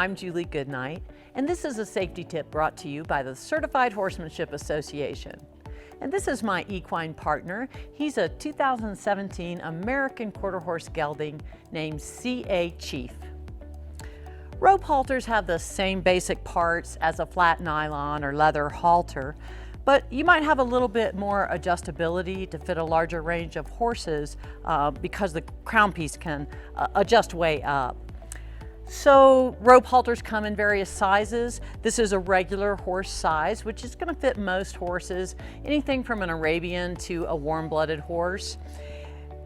I'm Julie Goodnight, and this is a safety tip brought to you by the Certified Horsemanship Association. And this is my equine partner. He's a 2017 American Quarter Horse gelding named C.A. Chief. Rope halters have the same basic parts as a flat nylon or leather halter, but you might have a little bit more adjustability to fit a larger range of horses because the crown piece can adjust way up. So rope halters come in various sizes. This is a regular horse size, which is going to fit most horses, anything from an Arabian to a warm-blooded horse.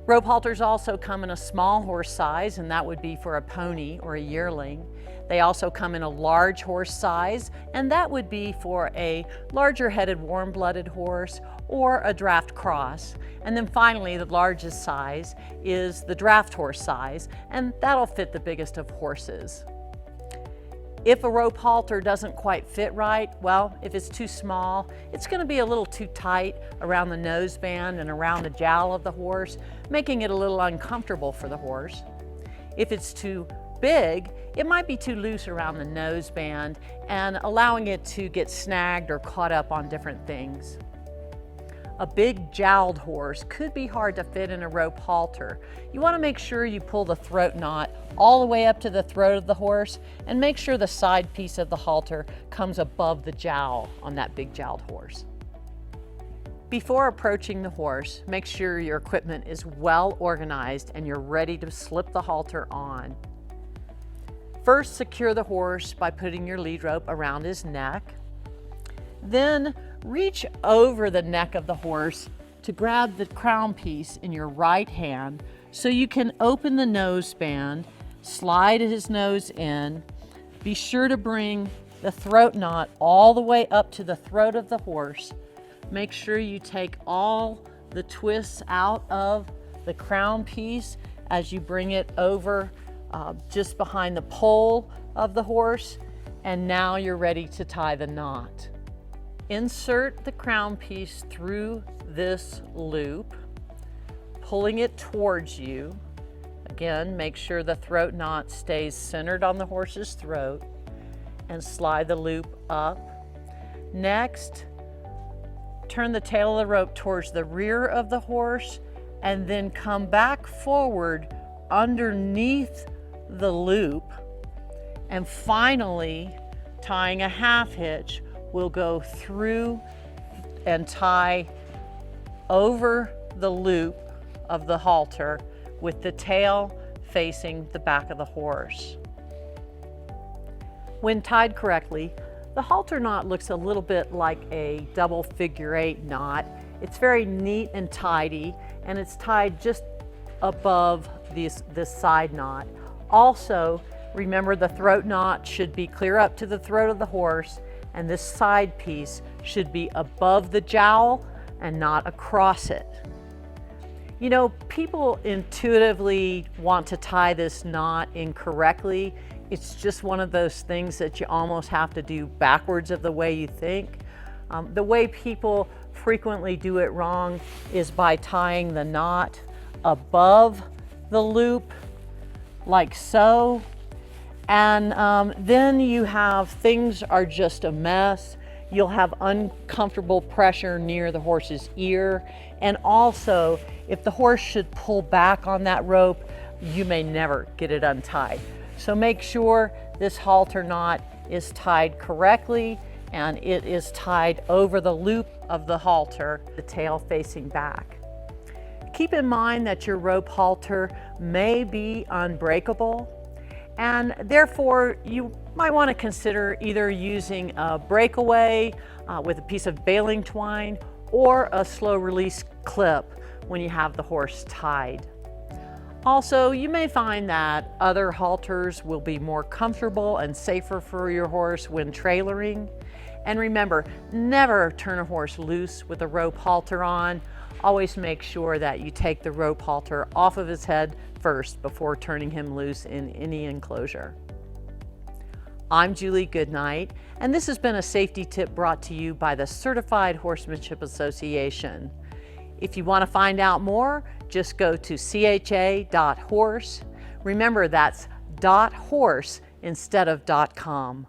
Rope halters also come in a small horse size, and that would be for a pony or a yearling. They also come in a large horse size, and that would be for a larger headed warm-blooded horse or a draft cross. And then finally, the largest size is the draft horse size, and that'll fit the biggest of horses. If a rope halter doesn't quite fit right, well, if it's too small, it's going to be a little too tight around the nose band and around the jowl of the horse, making it a little uncomfortable for the horse. If it's too big, it might be too loose around the nose band and allowing it to get snagged or caught up on different things. A big jowled horse could be hard to fit in a rope halter. You want to make sure you pull the throat knot all the way up to the throat of the horse and make sure the side piece of the halter comes above the jowl on that big jowled horse. Before approaching the horse, make sure your equipment is well organized and you're ready to slip the halter on. First, secure the horse by putting your lead rope around his neck. Then reach over the neck of the horse to grab the crown piece in your right hand so you can open the nose band, slide his nose in. Be sure to bring the throat knot all the way up to the throat of the horse. Make sure you take all the twists out of the crown piece as you bring it over just behind the poll of the horse, and now you're ready to tie the knot. Insert the crown piece through this loop, pulling it towards you. Again, make sure the throat knot stays centered on the horse's throat and slide the loop up. Next, turn the tail of the rope towards the rear of the horse and then come back forward underneath the loop. And finally, tying a half hitch, we'll go through and tie over the loop of the halter with the tail facing the back of the horse. When tied correctly, the halter knot looks a little bit like a double figure eight knot. It's very neat and tidy, and it's tied just above this side knot. Also, remember the throat knot should be clear up to the throat of the horse, and this side piece should be above the jowl and not across it. You know, people intuitively want to tie this knot incorrectly. It's just one of those things that you almost have to do backwards of the way you think. The way people frequently do it wrong is by tying the knot above the loop, like so. And then you have things are just a mess. You'll have uncomfortable pressure near the horse's ear. And also, if the horse should pull back on that rope, you may never get it untied. So make sure this halter knot is tied correctly and it is tied over the loop of the halter, the tail facing back. Keep in mind that your rope halter may be unbreakable, and therefore you might want to consider either using a breakaway with a piece of baling twine or a slow release clip when you have the horse tied. Also, you may find that other halters will be more comfortable and safer for your horse when trailering. And remember, never turn a horse loose with a rope halter on. Always make sure that you take the rope halter off of his head first before turning him loose in any enclosure. I'm Julie Goodnight, and this has been a safety tip brought to you by the Certified Horsemanship Association. If you want to find out more, just go to cha.horse. Remember, that's .horse instead of .com.